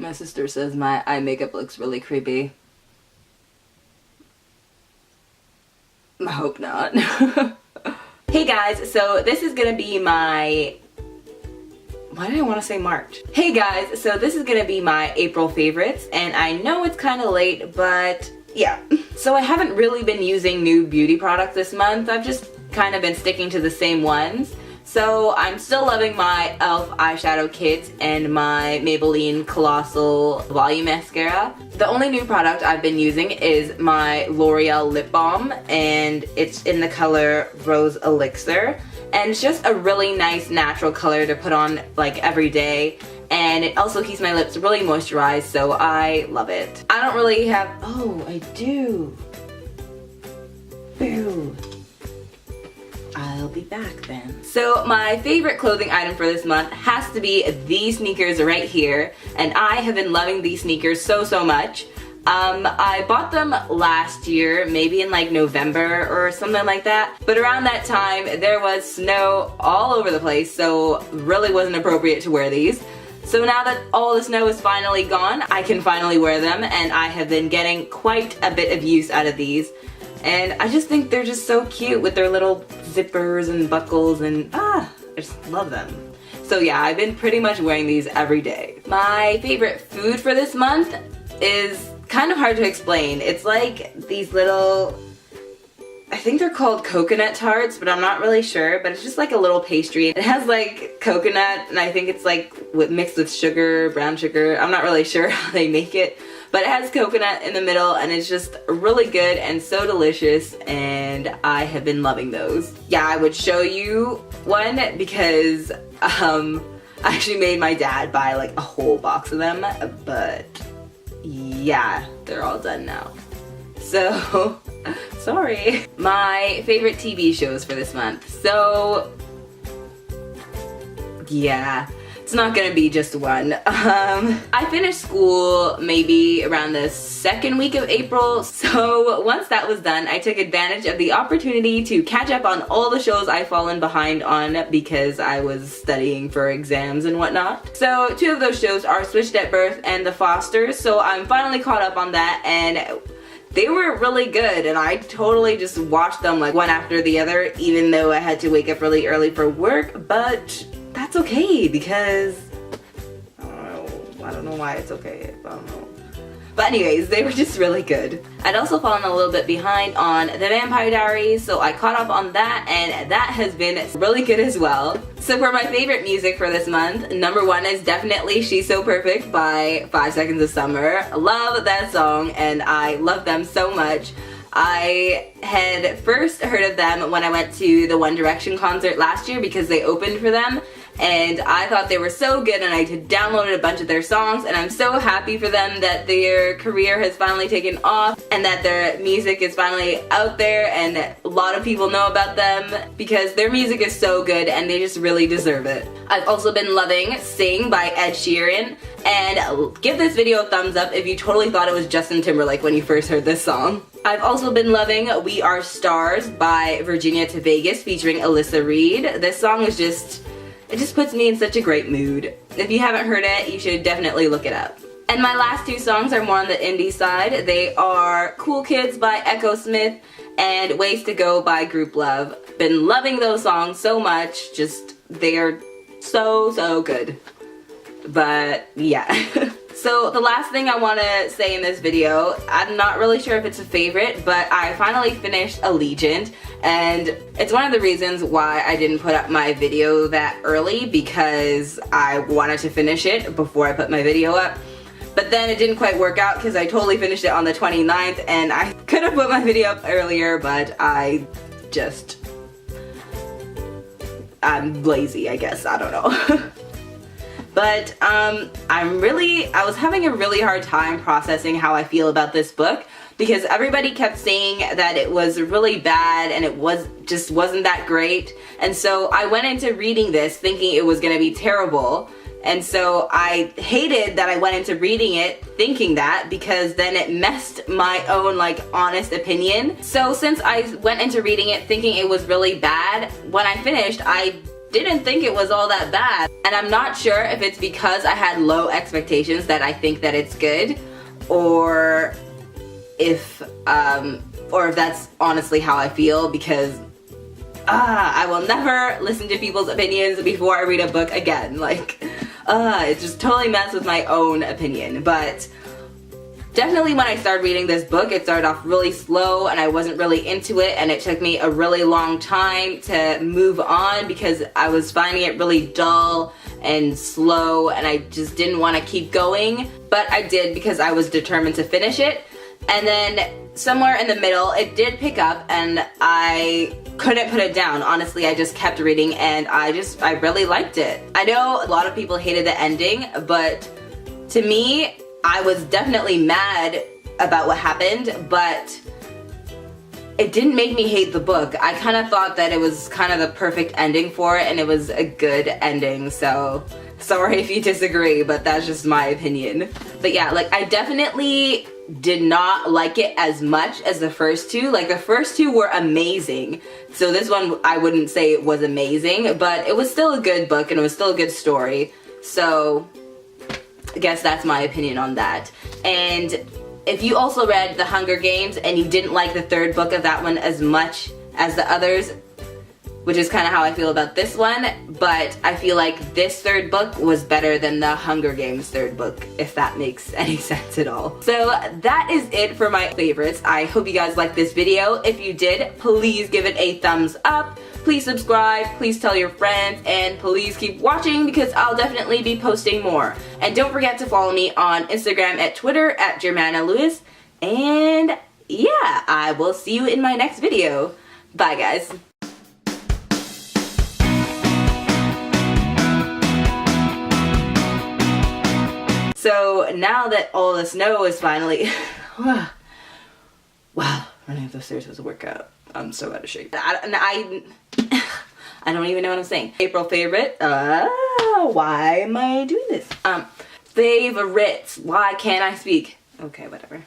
My sister says my eye makeup looks really creepy. I hope not. Hey guys, so this is gonna be my... Why did I want to say March? Hey guys, so this is gonna be my April favorites, and I know it's kind of late, but yeah. So I haven't really been using new beauty products this month. I've just kind of been sticking to the same ones. So I'm still loving my e.l.f. eyeshadow kit and my Maybelline Colossal Volume Mascara. The only new product I've been using is my L'Oreal Lip Balm, and it's in the color Rose Elixir. And it's just a really nice natural color to put on like every day. And it also keeps my lips really moisturized, so I love it. I don't really have... Oh, I do. Boo. I'll be back then. So my favorite clothing item for this month has to be these sneakers right here, and I have been loving these sneakers so much. I bought them last year, maybe in like November or something like that, but around that time there was snow all over the place, so really wasn't appropriate to wear these. So now that all the snow is finally gone, I can finally wear them, and I have been getting quite a bit of use out of these. And I just think they're just so cute with their little zippers and buckles, and I just love them. So yeah, I've been pretty much wearing these every day. My favorite food for this month is kind of hard to explain. It's like these little, I think they're called coconut tarts, but I'm not really sure, but it's just like a little pastry. It has like coconut, and I think it's like mixed with sugar, brown sugar. I'm not really sure how they make it. But it has coconut in the middle, and it's just really good and so delicious, and I have been loving those. Yeah, I would show you one because I actually made my dad buy like a whole box of them, but yeah, they're all done now. So, sorry. My favorite TV shows for this month. So, yeah. It's not gonna be just one. I finished school maybe around the second week of April, so once that was done, I took advantage of the opportunity to catch up on all the shows I've fallen behind on because I was studying for exams and whatnot. So 2 of those shows are Switched at Birth and The Fosters, so I'm finally caught up on that, and they were really good, and I totally just watched them like one after the other, even though I had to wake up really early for work, but that's okay because I don't know why it's okay. I don't know. But anyways, they were just really good. I'd also fallen a little bit behind on The Vampire Diaries, so I caught up on that, and that has been really good as well. So for my favorite music for this month, number 1 is definitely She's So Perfect by 5 Seconds of Summer. I love that song, and I love them so much. I had first heard of them when I went to the One Direction concert last year because they opened for them, and I thought they were so good, and I had downloaded a bunch of their songs, and I'm so happy for them that their career has finally taken off and that their music is finally out there and a lot of people know about them because their music is so good and they just really deserve it. I've also been loving Sing by Ed Sheeran, and give this video a thumbs up if you totally thought it was Justin Timberlake when you first heard this song. I've also been loving We Are Stars by Virginia to Vegas featuring Alyssa Reed. This song is just, it just puts me in such a great mood. If you haven't heard it, you should definitely look it up. And my last 2 songs are more on the indie side. They are Cool Kids by Echo Smith and Ways to Go by Group Love. Been loving those songs so much, just they are so good. But yeah. So the last thing I want to say in this video, I'm not really sure if it's a favorite, but I finally finished Allegiant, and it's one of the reasons why I didn't put up my video that early, because I wanted to finish it before I put my video up. But then it didn't quite work out because I totally finished it on the 29th, and I could have put my video up earlier, but I'm lazy, I guess, I don't know. But I was having a really hard time processing how I feel about this book because everybody kept saying that it was really bad and it just wasn't that great. And so I went into reading this thinking it was gonna be terrible. And so I hated that I went into reading it thinking that, because then it messed my own like honest opinion. So since I went into reading it thinking it was really bad, when I finished I didn't think it was all that bad. And I'm not sure if it's because I had low expectations that I think that it's good, or if that's honestly how I feel, because I will never listen to people's opinions before I read a book again. Like, it just totally messes with my own opinion. But definitely when I started reading this book, it started off really slow and I wasn't really into it, and it took me a really long time to move on because I was finding it really dull and slow and I just didn't want to keep going. But I did because I was determined to finish it. And then somewhere in the middle, it did pick up and I couldn't put it down. Honestly, I just kept reading and I really liked it. I know a lot of people hated the ending, but to me, I was definitely mad about what happened, but it didn't make me hate the book. I kind of thought that it was kind of the perfect ending for it and it was a good ending, so sorry if you disagree, but that's just my opinion. But yeah, like, I definitely did not like it as much as the first two. Like, the first two were amazing, so this one I wouldn't say it was amazing, but it was still a good book and it was still a good story. So I guess that's my opinion on that. And if you also read The Hunger Games and you didn't like the third book of that one as much as the others, which is kind of how I feel about this one, but I feel like this third book was better than the Hunger Games third book, if that makes any sense at all. So that is it for my favorites. I hope you guys liked this video. If you did, please give it a thumbs up. Please subscribe, please tell your friends, and please keep watching because I'll definitely be posting more. And don't forget to follow me on Instagram and Twitter at Germana Lewis. And yeah, I will see you in my next video. Bye guys. So now that all the snow is finally, wow, running up the stairs was a workout. I'm so out of shape. I don't even know what I'm saying. April favorite. Why am I doing this? Favorites. Why can't I speak? Okay, whatever.